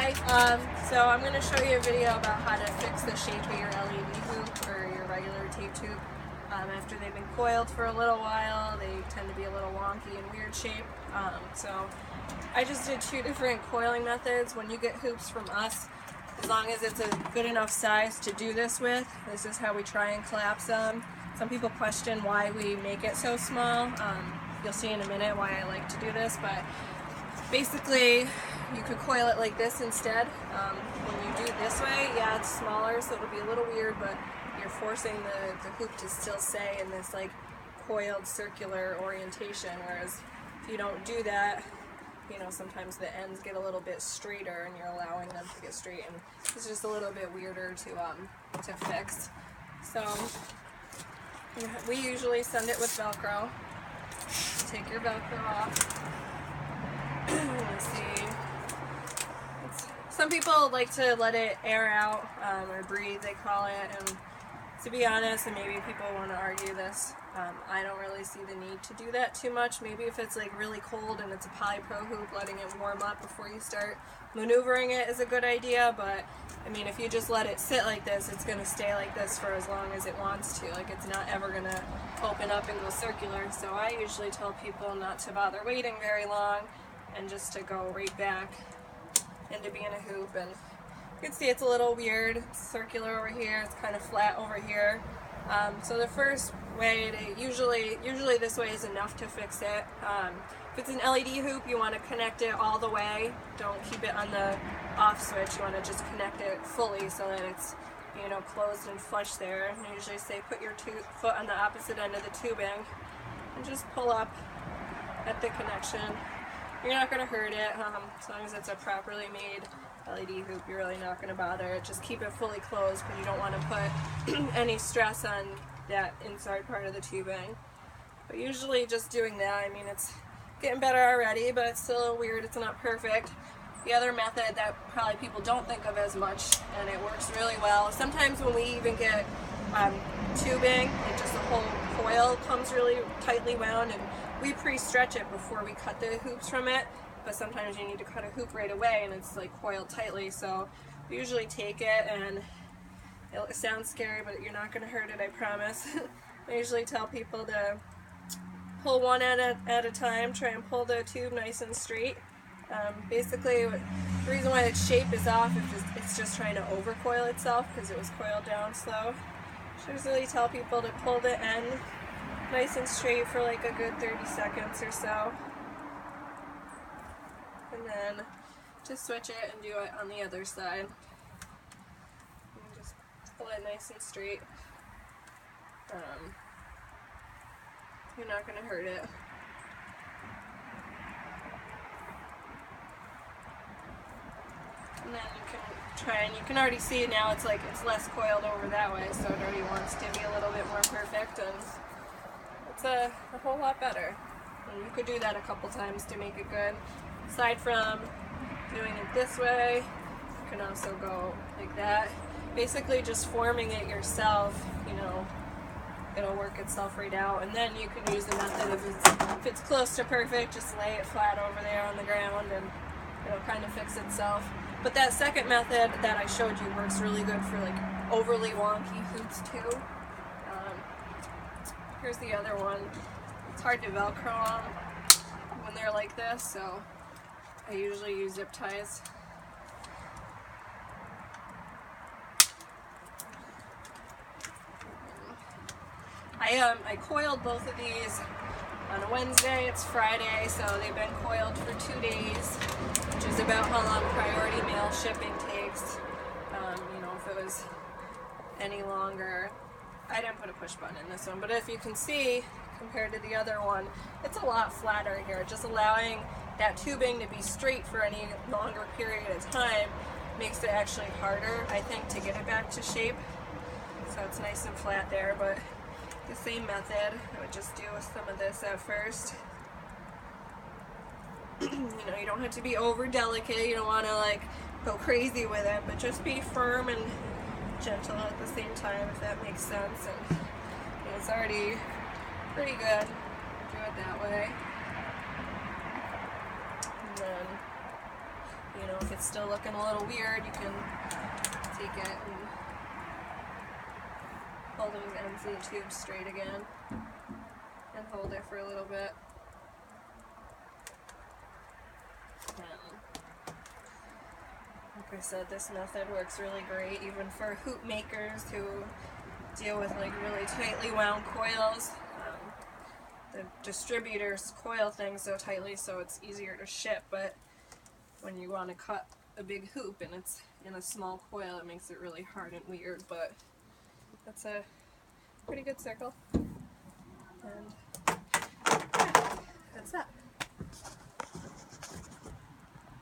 Hi, so I'm going to show you a video about how to fix the shape of your LED hoop or your regular tape tube. After they've been coiled for a little while, they tend to be a little wonky and weird shape. So I just did two different coiling methods. When you get hoops from us, as long as it's a good enough size to do this with, this is how we try and collapse them. Some people question why we make it so small. You'll see in a minute why I like to do this, but basically you could coil it like this instead. When you do it this way, yeah, it's smaller, so it'll be a little weird, but you're forcing the hoop to still stay in this like coiled circular orientation, whereas if you don't do that, you know, sometimes the ends get a little bit straighter and you're allowing them to get straight, and it's just a little bit weirder to fix. So we usually send it with Velcro. Take your Velcro off. Let's see. Some people like to let it air out, or breathe, they call it, and to be honest, and maybe people want to argue this, I don't really see the need to do that too much. Maybe if it's like really cold and it's a polypro hoop, letting it warm up before you start maneuvering it is a good idea, but I mean, if you just let it sit like this, it's going to stay like this for as long as it wants to. Like, it's not ever going to open up and go circular, so I usually tell people not to bother waiting very long and just to go right back into being a hoop. And you can see it's a little weird. It's circular over here, it's kind of flat over here. So the first way to, usually this way is enough to fix it. If it's an LED hoop, you want to connect it all the way. Don't keep it on the off switch. You want to just connect it fully so that it's, you know, closed and flush there. And I usually say put your foot on the opposite end of the tubing and just pull up at the connection. You're not going to hurt it, as long as it's a properly made LED hoop. You're really not going to bother it. Just keep it fully closed because you don't want to put any stress on that inside part of the tubing. But usually just doing that, I mean, it's getting better already, but it's still a little weird. It's not perfect. The other method that probably people don't think of as much, and it works really well, sometimes when we even get tubing and just the whole coil comes really tightly wound, and we pre-stretch it before we cut the hoops from it, but sometimes you need to cut a hoop right away and it's like coiled tightly, so we usually take it, and it sounds scary, but you're not going to hurt it, I promise. I usually tell people to pull one at a time, try and pull the tube nice and straight. Basically, the reason why its shape is off is it's just trying to overcoil itself because it was coiled down slow. I usually tell people to pull the end nice and straight for like a good 30 seconds or so, and then just switch it and do it on the other side. And just pull it nice and straight. You're not going to hurt it. And then you can try, and you can already see now it's like it's less coiled over that way, so it already wants to be a little bit more perfect, and it's a whole lot better. And you could do that a couple times to make it good. Aside from doing it this way, you can also go like that. Basically just forming it yourself, you know, it'll work itself right out. And then you can use the method if it's close to perfect, just lay it flat over there on the ground and it'll kind of fix itself. But that second method that I showed you works really good for like overly wonky hoops too. Here's the other one. It's hard to Velcro on when they're like this, so I usually use zip ties. I coiled both of these on a Wednesday. It's Friday, so they've been coiled for 2 days, which is about how long priority mail shipping takes. You know, if it was any longer, I didn't put a push button in this one, but if you can see, compared to the other one, it's a lot flatter here. Just allowing that tubing to be straight for any longer period of time makes it actually harder, I think, to get it back to shape. So it's nice and flat there, but the same method I would just do with some of this at first. You know, you don't have to be over delicate, you don't want to like go crazy with it, but just be firm and gentle at the same time, if that makes sense. And you know, it's already pretty good. Do it that way. And then, you know, if it's still looking a little weird, you can take it and holding the ends of the tube straight again and hold it for a little bit. Like I said, this method works really great even for hoop makers who deal with like really tightly wound coils. The distributors coil things so tightly so it's easier to ship, but when you want to cut a big hoop and it's in a small coil, it makes it really hard and weird, but that's a pretty good circle. And yeah, that's that.